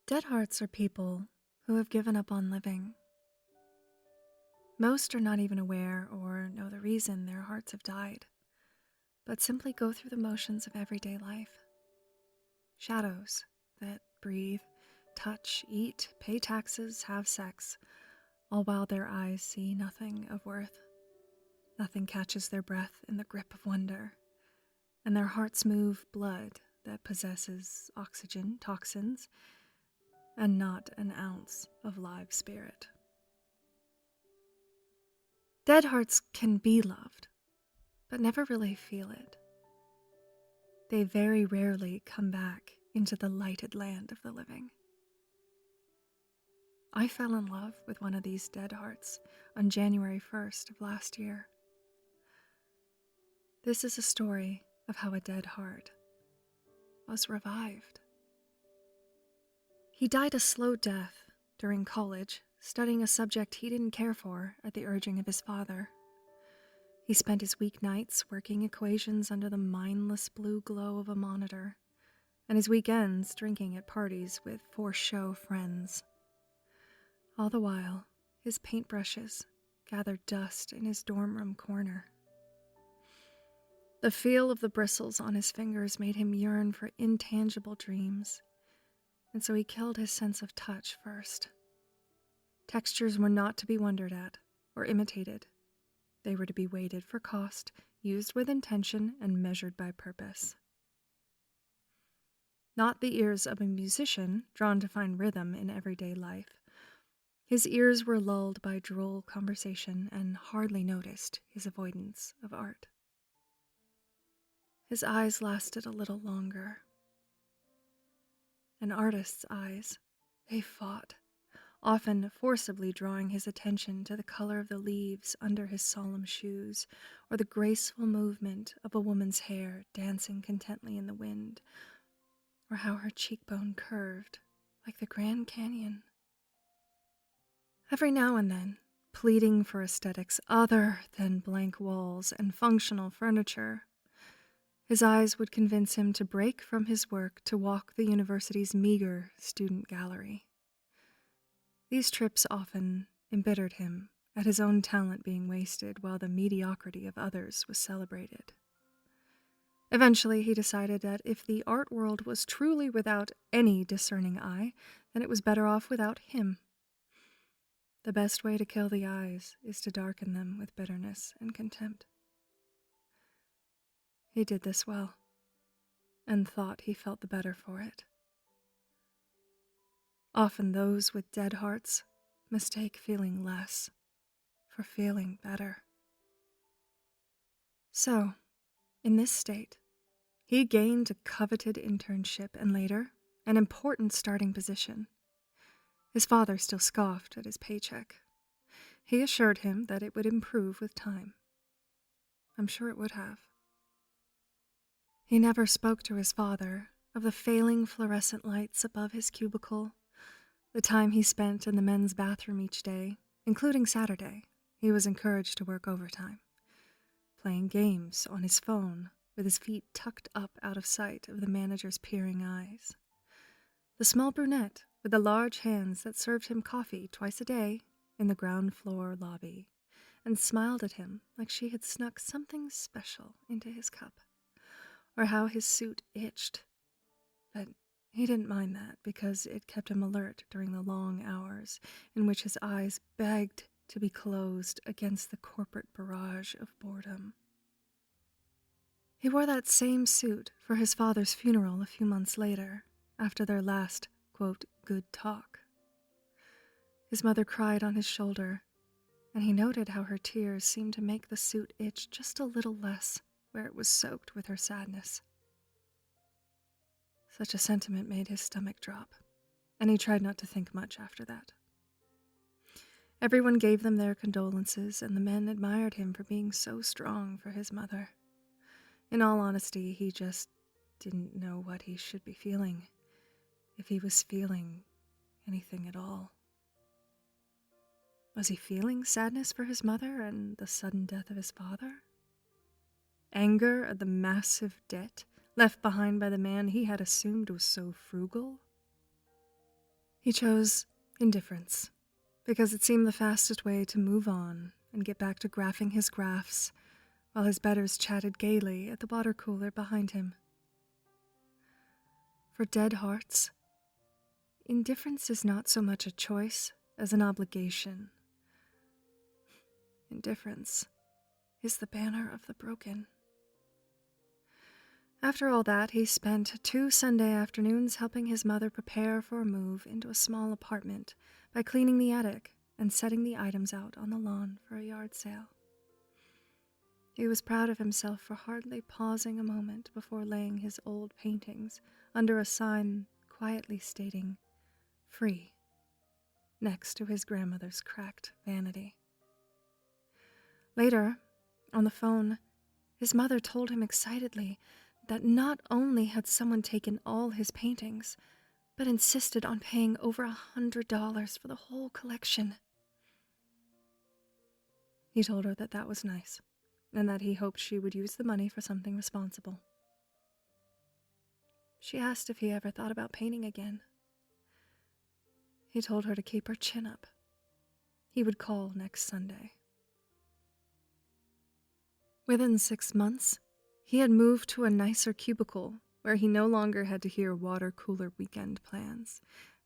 Dead hearts are people who have given up on living. Most are not even aware or know the reason their hearts have died, but simply go through the motions of everyday life. Shadows that breathe, touch, eat, pay taxes, have sex, all while their eyes see nothing of worth. Nothing catches their breath in the grip of wonder, and their hearts move blood that possesses oxygen, toxins, and not an ounce of live spirit. Dead hearts can be loved, but never really feel it. They very rarely come back into the lighted land of the living. I fell in love with one of these dead hearts on January 1st of last year. This is a story of how a dead heart was revived. He died a slow death during college, studying a subject he didn't care for at the urging of his father. He spent his weeknights working equations under the mindless blue glow of a monitor, and his weekends drinking at parties with for-show friends. All the while, his paintbrushes gathered dust in his dorm room corner. The feel of the bristles on his fingers made him yearn for intangible dreams, and so he killed his sense of touch first. Textures were not to be wondered at or imitated. They were to be weighted for cost, used with intention, and measured by purpose. Not the ears of a musician drawn to find rhythm in everyday life. His ears were lulled by droll conversation and hardly noticed his avoidance of art. His eyes lasted a little longer. An artist's eyes, they fought, often forcibly drawing his attention to the color of the leaves under his solemn shoes, or the graceful movement of a woman's hair dancing contently in the wind, or how her cheekbone curved like the Grand Canyon. Every now and then, pleading for aesthetics other than blank walls and functional furniture, his eyes would convince him to break from his work to walk the university's meager student gallery. These trips often embittered him at his own talent being wasted while the mediocrity of others was celebrated. Eventually, he decided that if the art world was truly without any discerning eye, then it was better off without him. The best way to kill the eyes is to darken them with bitterness and contempt. He did this well, and thought he felt the better for it. Often those with dead hearts mistake feeling less for feeling better. So, in this state, he gained a coveted internship and later, an important starting position. His father still scoffed at his paycheck. He assured him that it would improve with time. I'm sure it would have. He never spoke to his father of the failing fluorescent lights above his cubicle, the time he spent in the men's bathroom each day, including Saturday. He was encouraged to work overtime, playing games on his phone with his feet tucked up out of sight of the manager's peering eyes. The small brunette with the large hands that served him coffee twice a day in the ground floor lobby and smiled at him like she had snuck something special into his cup, or how his suit itched. But he didn't mind that because it kept him alert during the long hours in which his eyes begged to be closed against the corporate barrage of boredom. He wore that same suit for his father's funeral a few months later, after their last, quote, good talk. His mother cried on his shoulder, and he noted how her tears seemed to make the suit itch just a little less where it was soaked with her sadness. Such a sentiment made his stomach drop, and he tried not to think much after that. Everyone gave them their condolences, and the men admired him for being so strong for his mother. In all honesty, he just didn't know what he should be feeling, if he was feeling anything at all. Was he feeling sadness for his mother and the sudden death of his father? Anger at the massive debt left behind by the man he had assumed was so frugal? He chose indifference, because it seemed the fastest way to move on and get back to graphing his graphs while his betters chatted gaily at the water cooler behind him. For dead hearts, indifference is not so much a choice as an obligation. Indifference is the banner of the broken. After all that, he spent 2 Sunday afternoons helping his mother prepare for a move into a small apartment by cleaning the attic and setting the items out on the lawn for a yard sale. He was proud of himself for hardly pausing a moment before laying his old paintings under a sign quietly stating, "Free," next to his grandmother's cracked vanity. Later, on the phone, his mother told him excitedly that not only had someone taken all his paintings, but insisted on paying over $100 for the whole collection. He told her that that was nice, and that he hoped she would use the money for something responsible. She asked if he ever thought about painting again. He told her to keep her chin up. He would call next Sunday. Within 6 months, he had moved to a nicer cubicle where he no longer had to hear water cooler weekend plans.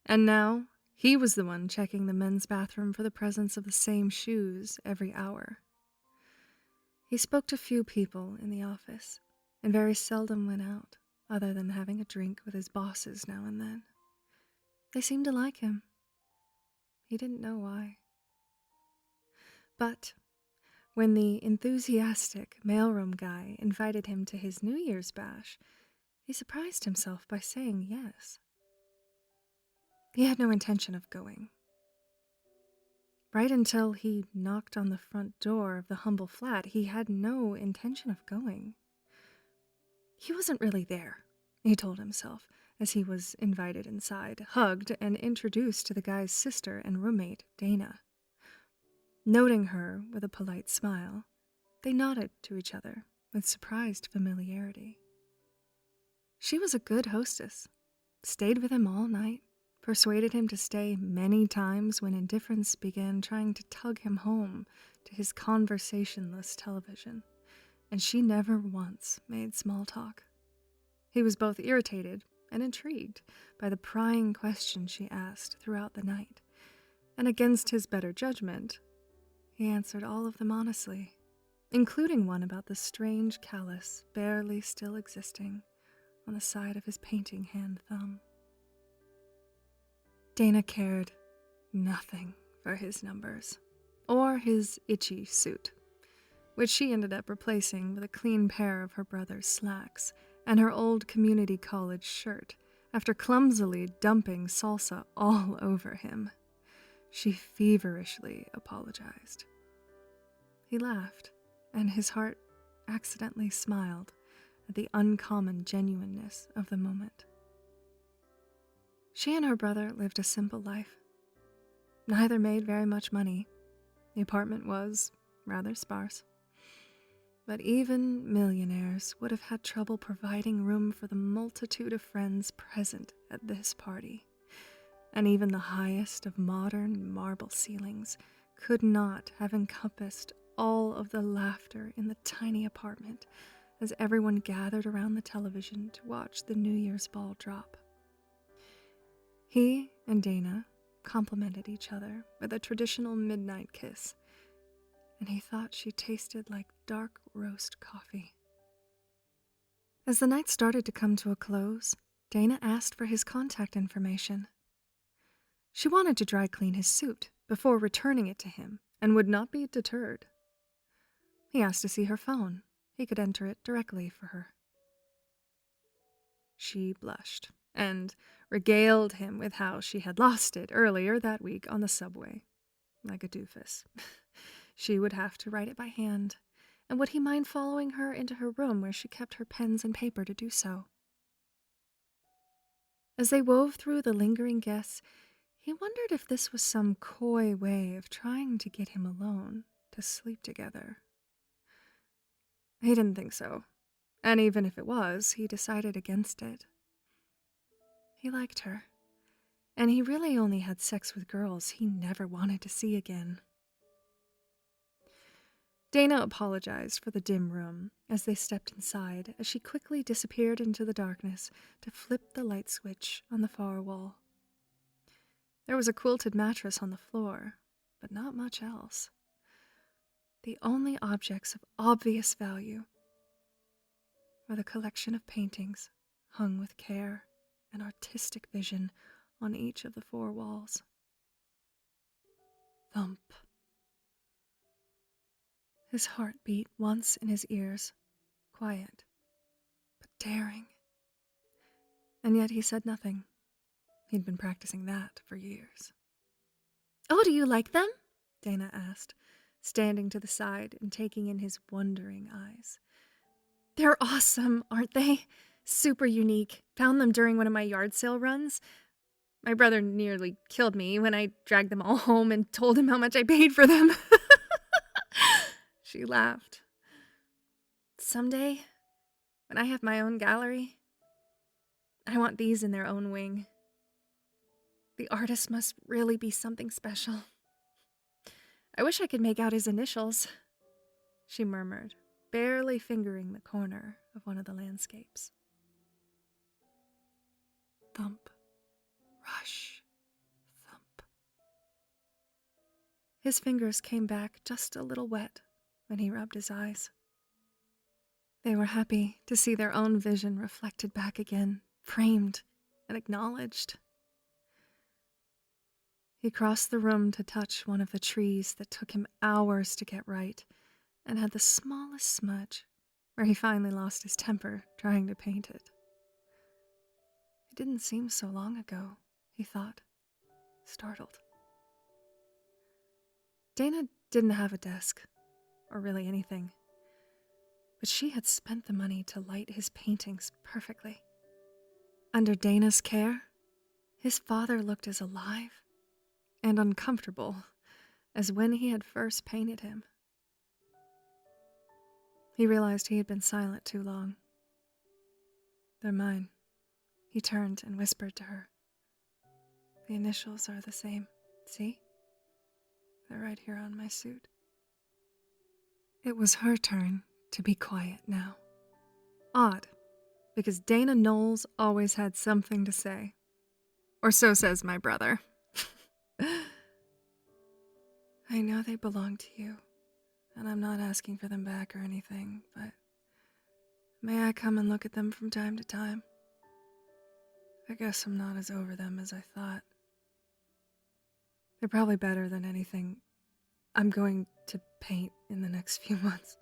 And now, he was the one checking the men's bathroom for the presence of the same shoes every hour. He spoke to few people in the office, and very seldom went out, other than having a drink with his bosses now and then. They seemed to like him. He didn't know why. But when the enthusiastic mailroom guy invited him to his New Year's bash, he surprised himself by saying yes. He had no intention of going. Right until he knocked on the front door of the humble flat, he had no intention of going. He wasn't really there, he told himself, as he was invited inside, hugged, and introduced to the guy's sister and roommate, Dana. Noting her with a polite smile, they nodded to each other with surprised familiarity. She was a good hostess, stayed with him all night, persuaded him to stay many times when indifference began trying to tug him home to his conversationless television, and she never once made small talk. He was both irritated and intrigued by the prying questions she asked throughout the night, and against his better judgment, he answered all of them honestly, including one about the strange callus barely still existing on the side of his painting hand thumb. Dana cared nothing for his numbers, or his itchy suit, which she ended up replacing with a clean pair of her brother's slacks and her old community college shirt after clumsily dumping salsa all over him. She feverishly apologized. He laughed, and his heart accidentally smiled at the uncommon genuineness of the moment. She and her brother lived a simple life. Neither made very much money. The apartment was rather sparse. But even millionaires would have had trouble providing room for the multitude of friends present at this party. And even the highest of modern marble ceilings could not have encompassed all of the laughter in the tiny apartment as everyone gathered around the television to watch the New Year's ball drop. He and Dana complimented each other with a traditional midnight kiss, and he thought she tasted like dark roast coffee. As the night started to come to a close, Dana asked for his contact information. She wanted to dry clean his suit before returning it to him and would not be deterred. He asked to see her phone. He could enter it directly for her. She blushed and regaled him with how she had lost it earlier that week on the subway. Like a doofus. She would have to write it by hand, and would he mind following her into her room where she kept her pens and paper to do so? As they wove through the lingering guests, he wondered if this was some coy way of trying to get him alone to sleep together. He didn't think so, and even if it was, he decided against it. He liked her, and he really only had sex with girls he never wanted to see again. Dana apologized for the dim room as they stepped inside, as she quickly disappeared into the darkness to flip the light switch on the far wall. There was a quilted mattress on the floor, but not much else. The only objects of obvious value were the collection of paintings hung with care and artistic vision on each of the 4 walls. Thump. His heart beat once in his ears, quiet, but daring. And yet he said nothing. He'd been practicing that for years. "Oh, do you like them?" Dana asked, standing to the side and taking in his wondering eyes. "They're awesome, aren't they? Super unique. Found them during one of my yard sale runs. My brother nearly killed me when I dragged them all home and told him how much I paid for them." She laughed. "Someday, when I have my own gallery, I want these in their own wing. The artist must really be something special. I wish I could make out his initials," she murmured, barely fingering the corner of one of the landscapes. Thump, rush, thump. His fingers came back just a little wet when he rubbed his eyes. They were happy to see their own vision reflected back again, framed and acknowledged. He crossed the room to touch one of the trees that took him hours to get right, and had the smallest smudge, where he finally lost his temper trying to paint it. It didn't seem so long ago, he thought, startled. Dana didn't have a desk, or really anything, but she had spent the money to light his paintings perfectly. Under Dana's care, his father looked as alive and uncomfortable as when he had first painted him. He realized he had been silent too long. "They're mine," he turned and whispered to her. "The initials are the same. See? They're right here on my suit." It was her turn to be quiet now. Odd, because Dana Knowles always had something to say. Or so says my brother. "I know they belong to you, and I'm not asking for them back or anything, but may I come and look at them from time to time? I guess I'm not as over them as I thought. They're probably better than anything I'm going to paint in the next few months.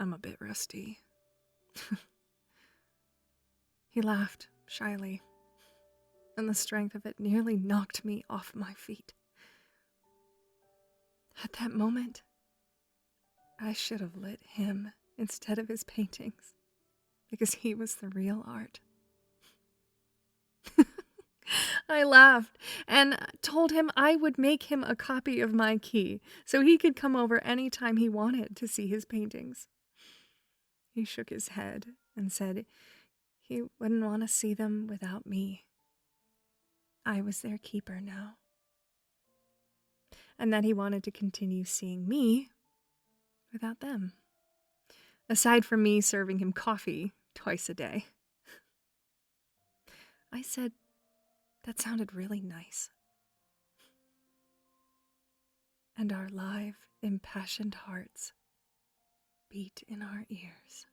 I'm a bit rusty." He laughed shyly, and the strength of it nearly knocked me off my feet. At that moment, I should have lit him instead of his paintings, because he was the real art. I laughed and told him I would make him a copy of my key so he could come over any time he wanted to see his paintings. He shook his head and said he wouldn't want to see them without me. I was their keeper now. And that he wanted to continue seeing me without them, aside from me serving him coffee twice a day. I said that sounded really nice. And our live, impassioned hearts beat in our ears.